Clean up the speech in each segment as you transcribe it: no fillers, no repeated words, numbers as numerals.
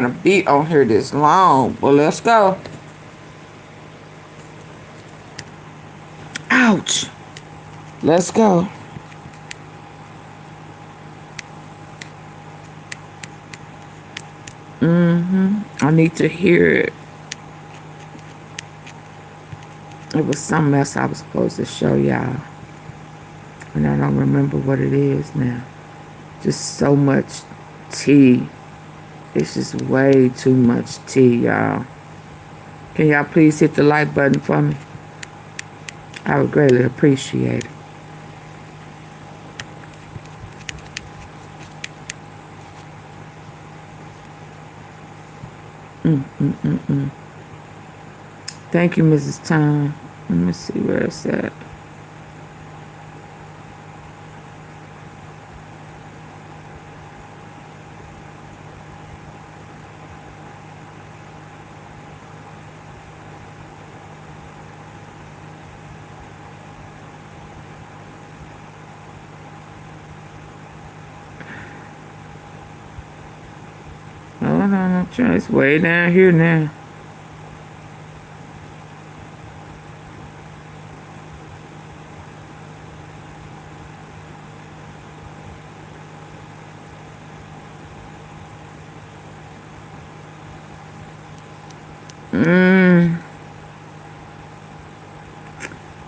gonna be on here this long, but let's go. Ouch. Let's go. I need to hear it. It was something else I was supposed to show y'all, and I don't remember what it is now. Just so much tea. It's just way too much tea, y'all. Can y'all please hit the like button for me? I would greatly appreciate it. Thank you, Mrs. Time. Let me see where it's at. Hold on, I'm trying. It's way down here now.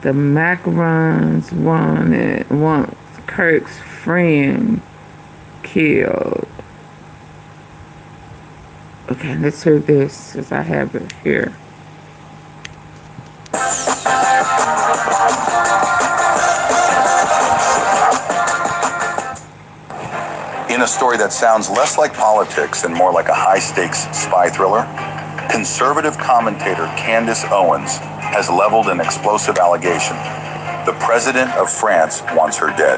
The macarons want Kirk's friend killed. Okay, let's hear this since I have it here. In a story that sounds less like politics and more like a high-stakes spy thriller, conservative commentator Candace Owens has leveled an explosive allegation. The president of France wants her dead.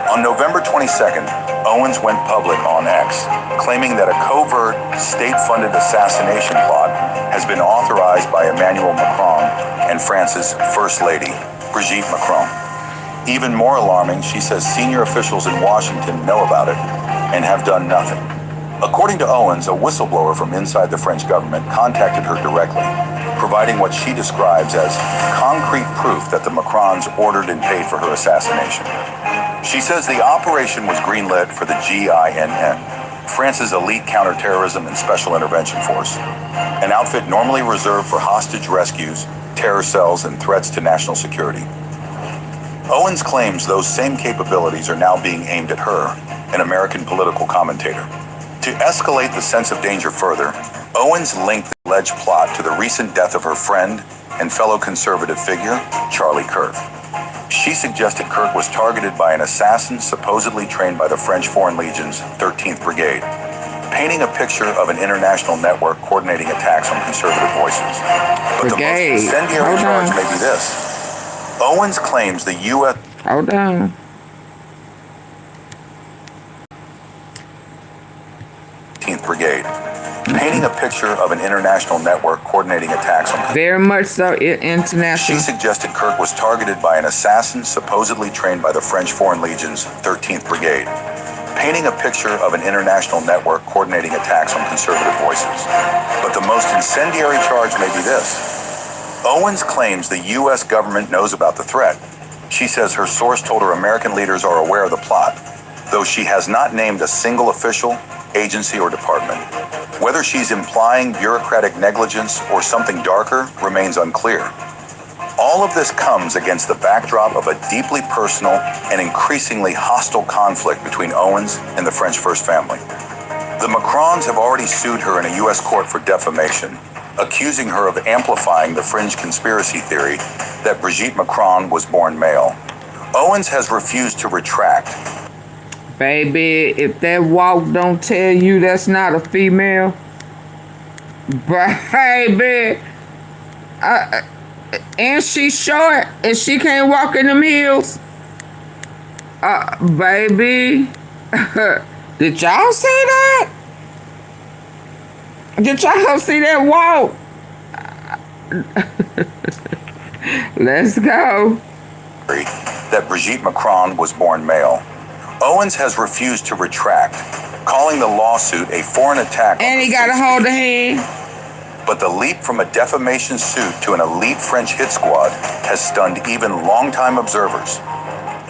On November 22nd, Owens went public on X, claiming that a covert, state-funded assassination plot has been authorized by Emmanuel Macron and France's First Lady, Brigitte Macron. Even more alarming, she says senior officials in Washington know about it and have done nothing. According to Owens, a whistleblower from inside the French government contacted her directly, providing what she describes as concrete proof that the Macrons ordered and paid for her assassination. She says the operation was greenlit for the GINN, France's elite counterterrorism and special intervention force, an outfit normally reserved for hostage rescues, terror cells, and threats to national security. Owens claims those same capabilities are now being aimed at her, an American political commentator. To escalate the sense of danger further, Owens linked the alleged plot to the recent death of her friend and fellow conservative figure, Charlie Kirk. She suggested Kirk was targeted by an assassin supposedly trained by the French Foreign Legion's 13th Brigade, painting a picture of an international network coordinating attacks on conservative voices. But the most incendiary charge may be this. Owens claims the U.S. Hold on. Brigade, painting a picture of an international network coordinating attacks on... Very much so, international. She suggested Kirk was targeted by an assassin supposedly trained by the French Foreign Legion's 13th Brigade, painting a picture of an international network coordinating attacks on conservative voices. But the most incendiary charge may be this. Owens claims the U.S. government knows about the threat. She says her source told her American leaders are aware of the plot, though she has not named a single official, agency, or department. Whether she's implying bureaucratic negligence or something darker remains unclear. All of this comes against the backdrop of a deeply personal and increasingly hostile conflict between Owens and the French First Family. The Macrons have already sued her in a U.S. court for defamation, accusing her of amplifying the fringe conspiracy theory that Brigitte Macron was born male. Owens has refused to retract. Baby, if that walk don't tell you that's not a female, baby, and she's short and she can't walk in them heels, baby, did y'all see that? Did y'all see that walk? Let's go. That Brigitte Macron was born male. Owens has refused to retract, calling the lawsuit a foreign attack. And he got to hold the hand. But the leap from a defamation suit to an elite French hit squad has stunned even longtime observers.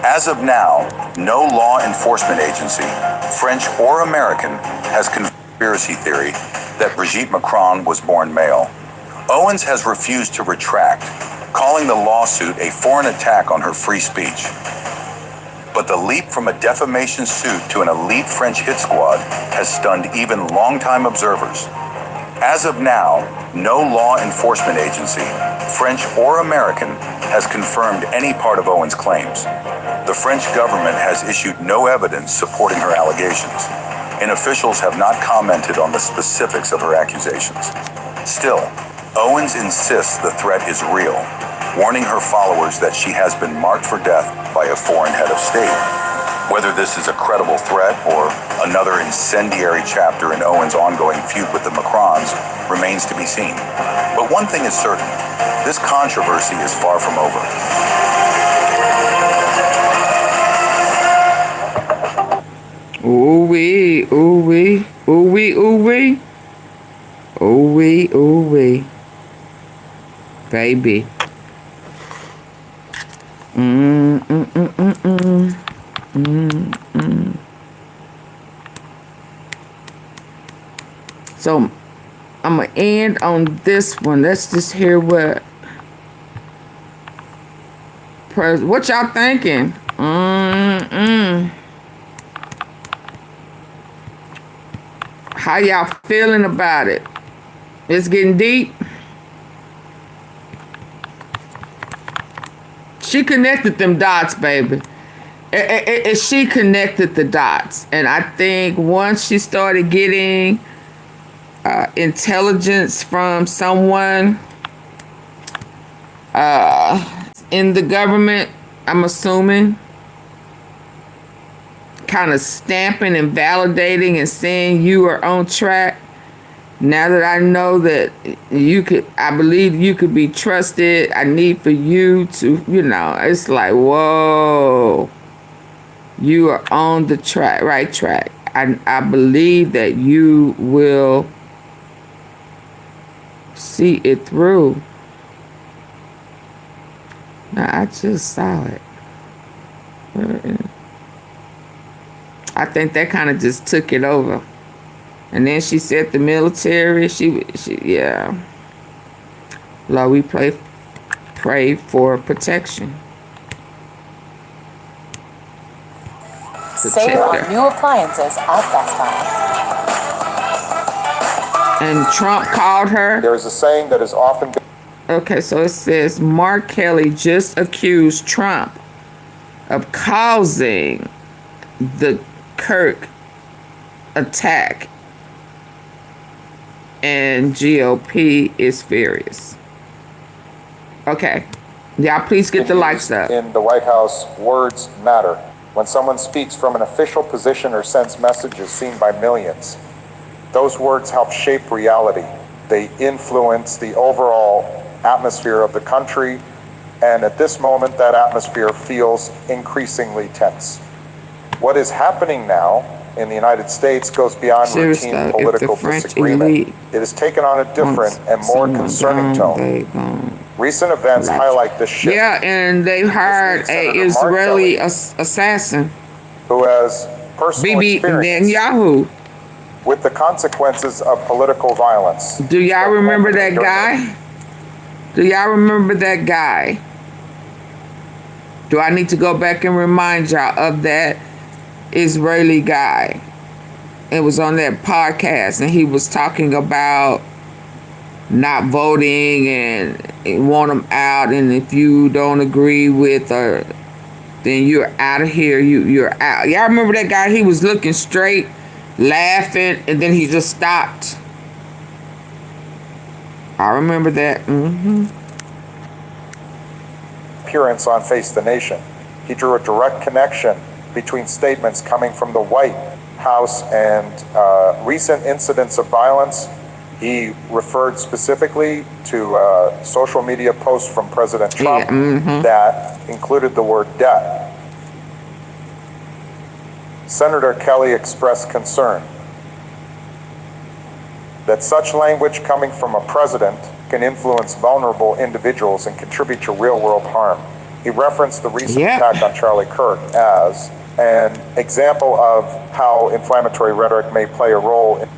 As of now, no law enforcement agency, French or American, has conspiracy theory that Brigitte Macron was born male. Owens has refused to retract, calling the lawsuit a foreign attack on her free speech. But the leap from a defamation suit to an elite French hit squad has stunned even longtime observers. As of now, no law enforcement agency, French or American, has confirmed any part of Owens' claims. The French government has issued no evidence supporting her allegations, and officials have not commented on the specifics of her accusations. Still, Owens insists the threat is real, warning her followers that she has been marked for death by a foreign head of state. Whether this is a credible threat or another incendiary chapter in Owens' ongoing feud with the Macrons remains to be seen. But one thing is certain, this controversy is far from over. Ooh-wee, ooh-wee, ooh-wee, ooh-wee. Ooh-wee, ooh-wee. Baby. So I'm gonna end on this one. Let's just hear what y'all thinking. How y'all feeling about it? It's getting deep. She connected them dots, baby. She connected the dots. And I think once she started getting intelligence from someone in the government, I'm assuming, kind of stamping and validating and saying you are on track. Now that I know that I believe you could be trusted, I need for you to, it's like, whoa, you are on the right track. I believe that you will see it through. Now, I just saw it. I think that kind of just took it over. And then she said the military, she yeah. Lord, we pray for protection. Save on new appliances at Best Buy. And Trump called her. There is a saying that is often... Okay, so it says, Mark Kelly just accused Trump of causing the Kirk attack. And GOP is furious. Okay. Y'all please get the likes up. In the White House, words matter. When someone speaks from an official position or sends messages seen by millions, those words help shape reality. They influence the overall atmosphere of the country. And at this moment, that atmosphere feels increasingly tense. What is happening now in the United States goes beyond routine political disagreement. It has taken on a different and more concerning tone. Recent events highlight this shift. Yeah, and they hired a Israeli assassin who has personal experience Netanyahu with the consequences of political violence. Do y'all remember that guy? Do y'all remember that guy? Do I need to go back and remind y'all of that Israeli guy? It was on that podcast, and he was talking about not voting and want them out, and if you don't agree with her, then you're out of here. You're out. Y'all remember that guy? He was looking straight, laughing, and then he just stopped. I remember that. Appearance on Face the Nation. He drew a direct connection between statements coming from the White House and recent incidents of violence. He referred specifically to social media posts from President Trump that included the word death. Senator Kelly expressed concern that such language coming from a president can influence vulnerable individuals and contribute to real-world harm. He referenced the recent attack on Charlie Kirk as an example of how inflammatory rhetoric may play a role in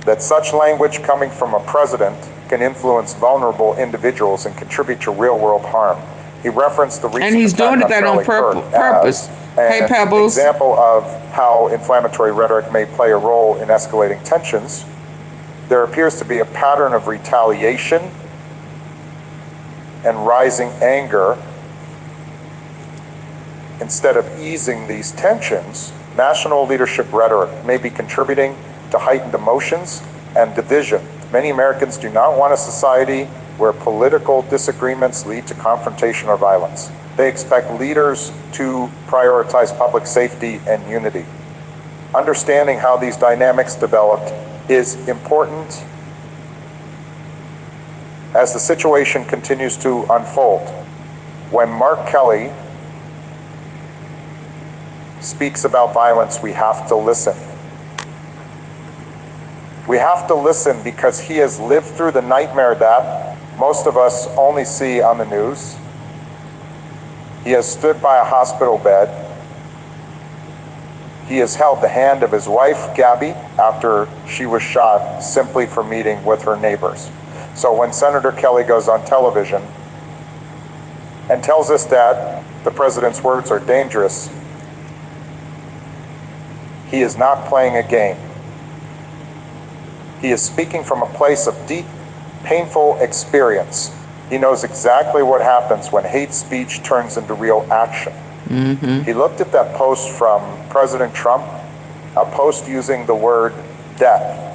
that such language coming from a president can influence vulnerable individuals and contribute to real-world harm. He referenced the recent And he's doing that on purpose. Hey, Pebbles. An example of how inflammatory rhetoric may play a role in escalating tensions. There appears to be a pattern of retaliation and rising anger. Instead of easing these tensions, national leadership rhetoric may be contributing to heightened emotions and division. Many Americans do not want a society where political disagreements lead to confrontation or violence. They expect leaders to prioritize public safety and unity. Understanding how these dynamics developed is important as the situation continues to unfold. When Mark Kelly speaks about violence, we have to listen. We have to listen because he has lived through the nightmare that most of us only see on the news. He has stood by a hospital bed. He has held the hand of his wife, Gabby, after she was shot simply for meeting with her neighbors. So when Senator Kelly goes on television and tells us that the president's words are dangerous, he is not playing a game. He is speaking from a place of deep, painful experience. He knows exactly what happens when hate speech turns into real action. He looked at that post from President Trump, a post using the word death.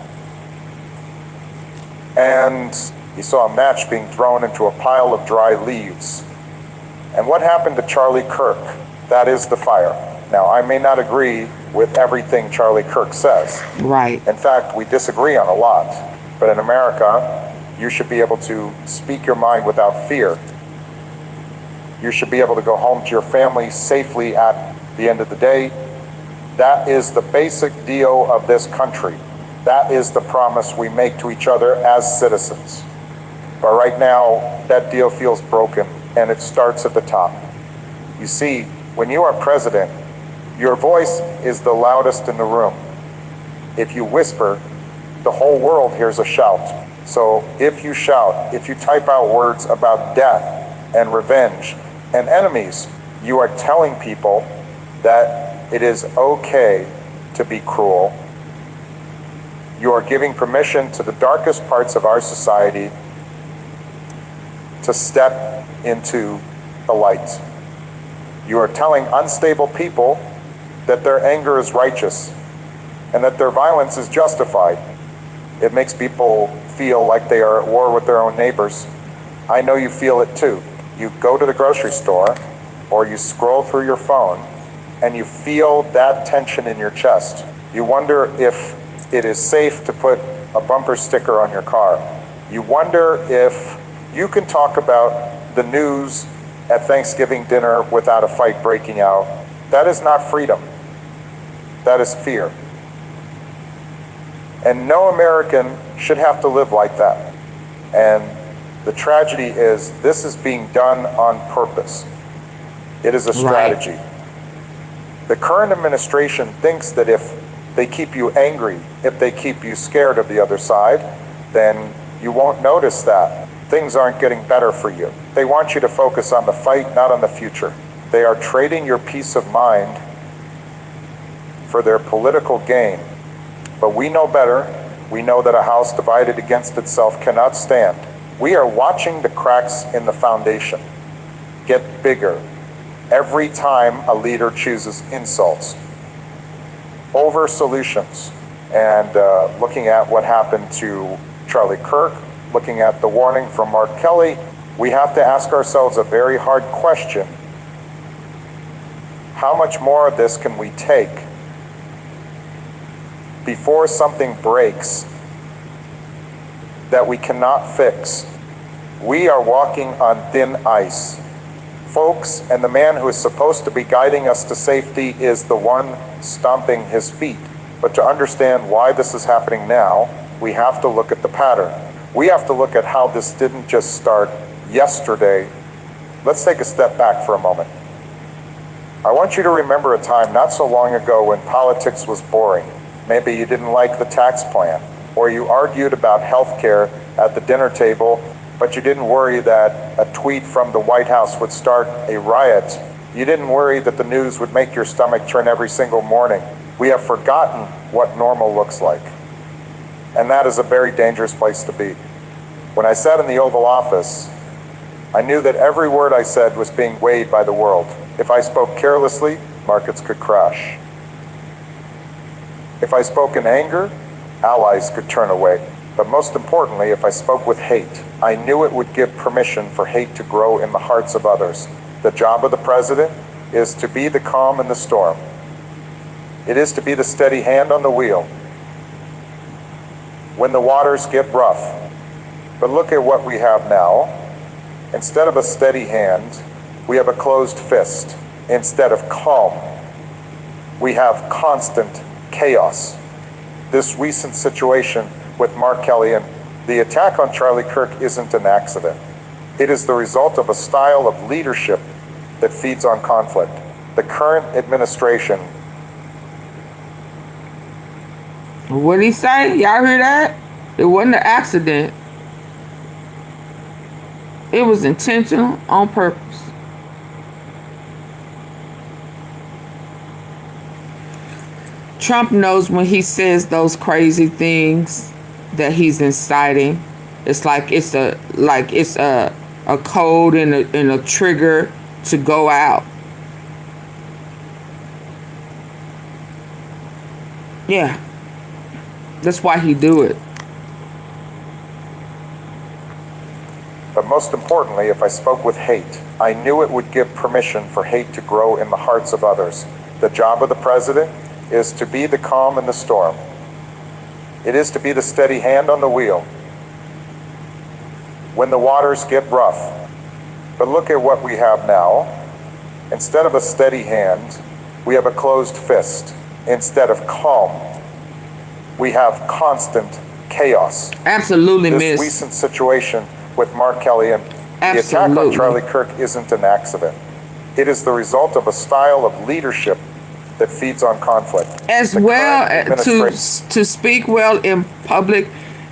And he saw a match being thrown into a pile of dry leaves. And what happened to Charlie Kirk? That is the fire. Now, I may not agree with everything Charlie Kirk says. Right. In fact, we disagree on a lot. But in America, you should be able to speak your mind without fear. You should be able to go home to your family safely at the end of the day. That is the basic deal of this country. That is the promise we make to each other as citizens. But right now, that deal feels broken, and it starts at the top. You see, when you are president, your voice is the loudest in the room. If you whisper, the whole world hears a shout. So if you shout, if you type out words about death and revenge and enemies, you are telling people that it is okay to be cruel. You are giving permission to the darkest parts of our society to step into the light. You are telling unstable people that their anger is righteous and that their violence is justified. It makes people feel like they are at war with their own neighbors. I know you feel it too. You go to the grocery store or you scroll through your phone and you feel that tension in your chest. You wonder if it is safe to put a bumper sticker on your car. You wonder if you can talk about the news at Thanksgiving dinner without a fight breaking out. That is not freedom. That is fear. And no American should have to live like that. And the tragedy is this is being done on purpose. It is a strategy. Right. The current administration thinks that if they keep you angry, if they keep you scared of the other side, then you won't notice that. Things aren't getting better for you. They want you to focus on the fight, not on the future. They are trading your peace of mind for their political gain. But we know better. We know that a house divided against itself cannot stand. We are watching the cracks in the foundation get bigger every time a leader chooses insults over solutions. And looking at what happened to Charlie Kirk, looking at the warning from Mark Kelly, we have to ask ourselves a very hard question. How much more of this can we take before something breaks that we cannot fix? We are walking on thin ice. folks, and the man who is supposed to be guiding us to safety is the one stomping his feet. But to understand why this is happening now, we have to look at the pattern. We have to look at how this didn't just start yesterday. Let's take a step back for a moment. I want you to remember a time not so long ago when politics was boring. Maybe you didn't like the tax plan, or you argued about health care at the dinner table, but you didn't worry that a tweet from the White House would start a riot. You didn't worry that the news would make your stomach turn every single morning. We have forgotten what normal looks like. And that is a very dangerous place to be. When I sat in the Oval Office, I knew that every word I said was being weighed by the world. If I spoke carelessly, markets could crash. If I spoke in anger, allies could turn away. But most importantly, if I spoke with hate, I knew it would give permission for hate to grow in the hearts of others. The job of the president is to be the calm in the storm. It is to be the steady hand on the wheel when the waters get rough. But look at what we have now. Instead of a steady hand, we have a closed fist. Instead of calm, we have constant chaos. This recent situation with Mark Kelly and the attack on Charlie Kirk isn't an accident. It is the result of a style of leadership that feeds on conflict. The current administration. What did he say? Y'all hear that? It wasn't an accident. It was intentional, on purpose. Trump knows when he says those crazy things that he's inciting. It's like it's a code and a trigger to go out. Yeah. That's why he do it. But most importantly, if I spoke with hate, I knew it would give permission for hate to grow in the hearts of others. The job of the president is to be the calm in the storm. It is to be the steady hand on the wheel when the waters get rough. But look at what we have now. Instead of a steady hand, we have a closed fist. Instead of calm, we have constant chaos. Absolutely, This miss. recent situation with Mark Kelly and the attack on Charlie Kirk isn't an accident. It is the result of a style of leadership that feeds on conflict. As well, to speak well in public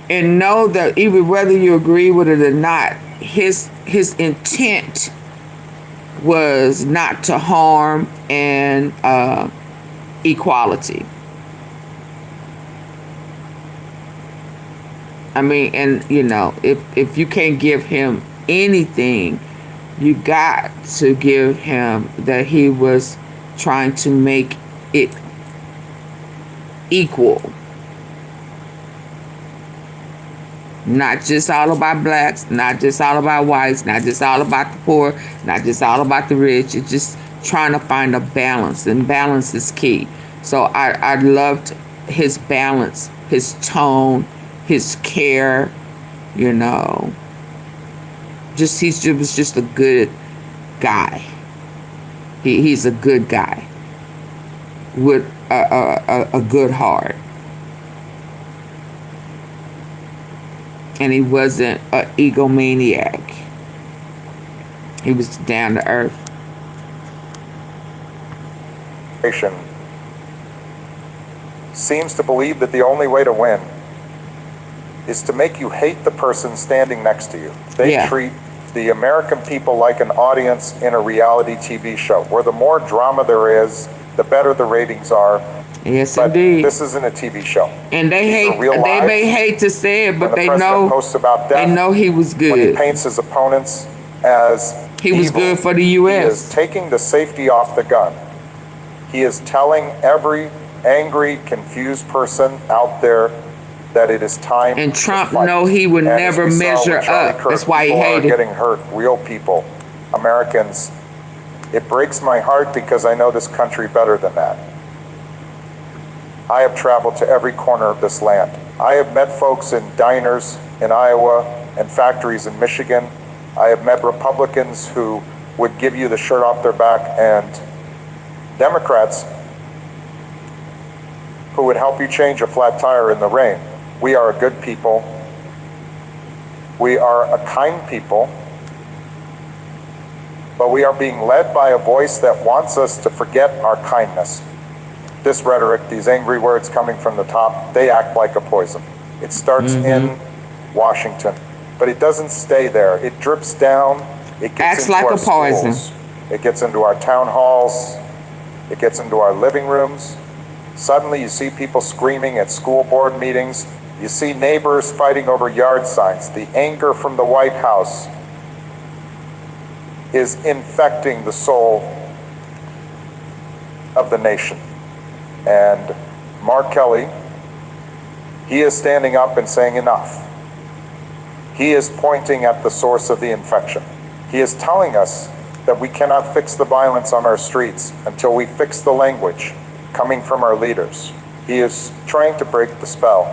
and know that even whether you agree with it or not, his intent was not to harm and equality. I mean, and you know, if you can't give him anything, you got to give him that he was trying to make it equal. Not just all about blacks, not just all about whites, not just all about the poor, not just all about the rich. It's just trying to find a balance, and balance is key. So I loved his balance, his tone, his care, you know. He was just a good guy. He's a good guy with a good heart. And he wasn't an egomaniac. He was down to earth. Seems to believe that the only way to win is to make you hate the person standing next to you. They treat the American people like an audience in a reality TV show, where the more drama there is, the better the ratings are. Yes, but indeed. This isn't a TV show. And they may hate to say it, but they know he was good. When he paints his opponents as he was good for the U.S. He is taking the safety off the gun. He is telling every angry, confused person out there that it is time. And Trump know he would never measure up. That's why he hated. People are getting hurt. Real people, Americans. It breaks my heart because I know this country better than that. I have traveled to every corner of this land. I have met folks in diners in Iowa and factories in Michigan. I have met Republicans who would give you the shirt off their back, and Democrats who would help you change a flat tire in the rain. We are a good people. We are a kind people. But we are being led by a voice that wants us to forget our kindness. This rhetoric, these angry words coming from the top, they act like a poison. It starts in Washington, but it doesn't stay there. It drips down. It gets into our schools. It gets into our town halls. It gets into our living rooms. Suddenly you see people screaming at school board meetings. You see neighbors fighting over yard signs. The anger from the White House is infecting the soul of the nation. And Mark Kelly, he is standing up and saying enough. He is pointing at the source of the infection. He is telling us that we cannot fix the violence on our streets until we fix the language coming from our leaders. He is trying to break the spell.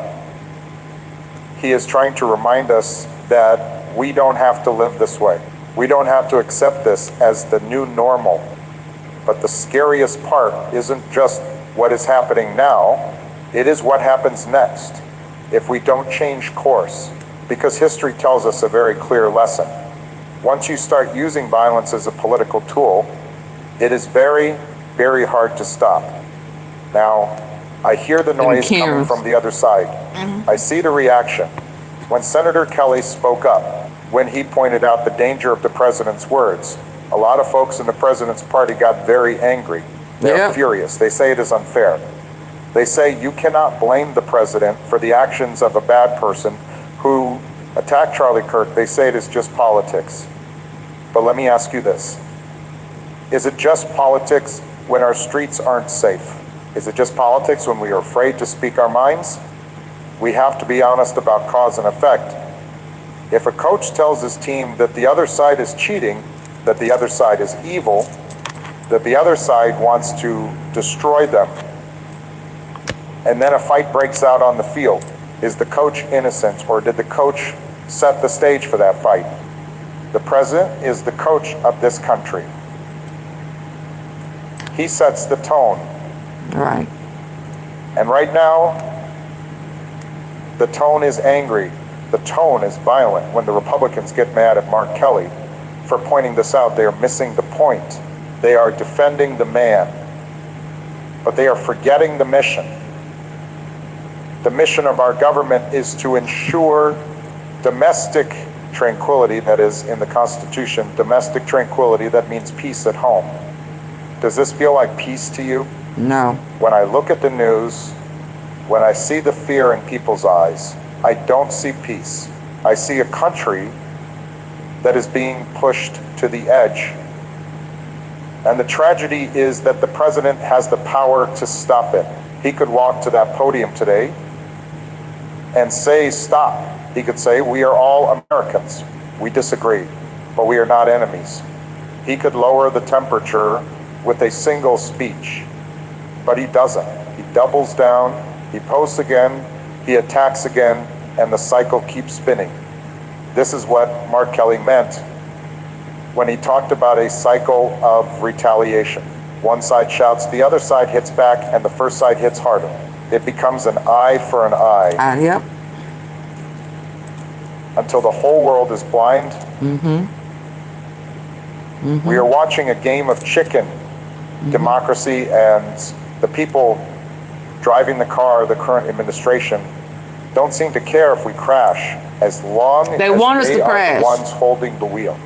He is trying to remind us that we don't have to live this way. We don't have to accept this as the new normal. But the scariest part isn't just what is happening now, it is what happens next if we don't change course. Because history tells us a very clear lesson. Once you start using violence as a political tool, it is very, very hard to stop. Now, I hear the noise coming from the other side. I see the reaction. When Senator Kelly spoke up, when he pointed out the danger of the president's words, a lot of folks in the president's party got very angry. They're furious. They say it is unfair. They say you cannot blame the president for the actions of a bad person who attacked Charlie Kirk. They say it is just politics. But let me ask you this. Is it just politics when our streets aren't safe? Is it just politics when we are afraid to speak our minds? We have to be honest about cause and effect. If a coach tells his team that the other side is cheating, that the other side is evil, that the other side wants to destroy them, and then a fight breaks out on the field, is the coach innocent, or did the coach set the stage for that fight? The president is the coach of this country. He sets the tone. Right. And right now, the tone is angry. The tone is violent. When the Republicans get mad at Mark Kelly for pointing this out, they are missing the point. They are defending the man, but they are forgetting the mission. The mission of our government is to ensure domestic tranquility, that is in the Constitution, domestic tranquility, that means peace at home. Does this feel like peace to you? No. When I look at the news, when I see the fear in people's eyes, I don't see peace. I see a country that is being pushed to the edge. And the tragedy is that the president has the power to stop it. He could walk to that podium today and say, stop. He could say, we are all Americans. We disagree, but we are not enemies. He could lower the temperature with a single speech, but he doesn't. He doubles down, he posts again, he attacks again, and the cycle keeps spinning. This is what Mark Kelly meant when he talked about a cycle of retaliation. One side shouts, the other side hits back, and the first side hits harder. It becomes an eye for an eye. Yep. Until the whole world is blind. We are watching a game of chicken democracy, and the people driving the car, the current administration, don't seem to care if we crash, as long as they want us to crash. Are the ones holding the wheel.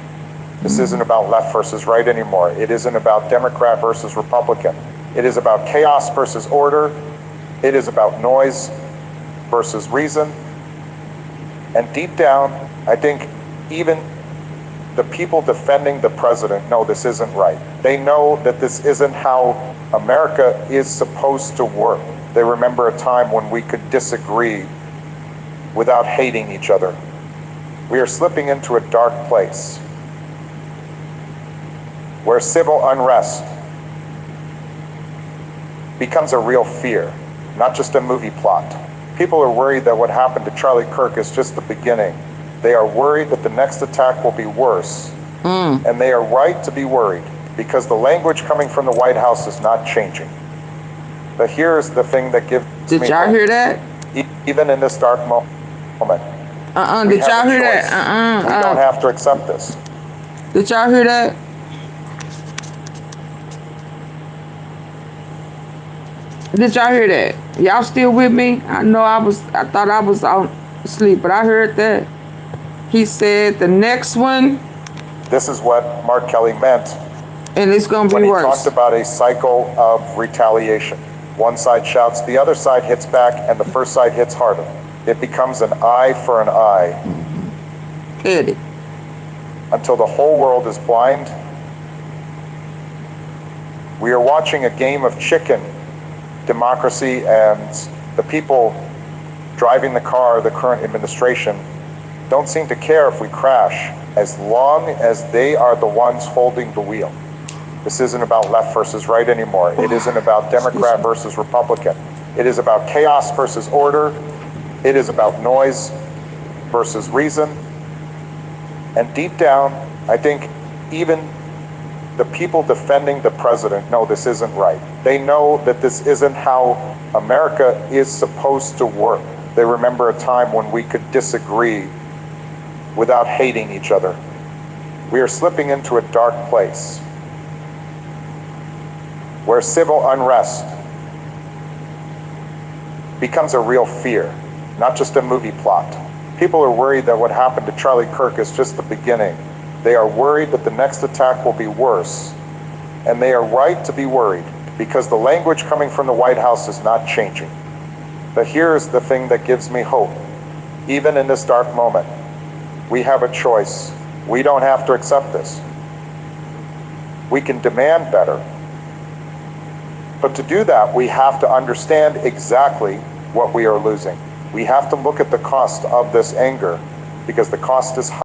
This isn't about left versus right anymore. It isn't about Democrat versus Republican. It is about chaos versus order. It is about noise versus reason. And deep down, I think even the people defending the president know this isn't right. They know that this isn't how America is supposed to work. They remember a time when we could disagree without hating each other. We are slipping into a dark place where civil unrest becomes a real fear, not just a movie plot. People are worried that what happened to Charlie Kirk is just the beginning. They are worried that the next attack will be worse And they are right to be worried because the language coming from the White House is not changing. But here's the thing that gives Did me y'all hope. hear that? Even in this dark moment, we Did y'all have a hear choice. that? We don't have to accept this. Did y'all hear that? Did y'all hear that? Y'all still with me? I thought I was on sleep, but I heard that. He said the next one, This is what Mark Kelly meant and it's gonna when be he worse. talked about a cycle of retaliation. One side shouts, the other side hits back, and the first side hits harder. It becomes an eye for an eye Eddie. until the whole world is blind. We are watching a game of chicken democracy, and the people driving the car, the current administration, don't seem to care if we crash as long as they are the ones holding the wheel. This isn't about left versus right anymore. It isn't about Democrat versus Republican. It is about chaos versus order. It is about noise versus reason. And deep down, I think even the people defending the president know this isn't right. They know that this isn't how America is supposed to work. They remember a time when we could disagree without hating each other. We are slipping into a dark place where civil unrest becomes a real fear, not just a movie plot. People are worried that what happened to Charlie Kirk is just the beginning. They are worried that the next attack will be worse, and they are right to be worried because the language coming from the White House is not changing. But here's the thing that gives me hope. Even in this dark moment, we have a choice. We don't have to accept this. We can demand better. But to do that, we have to understand exactly what we are losing. We have to look at the cost of this anger because the cost is high.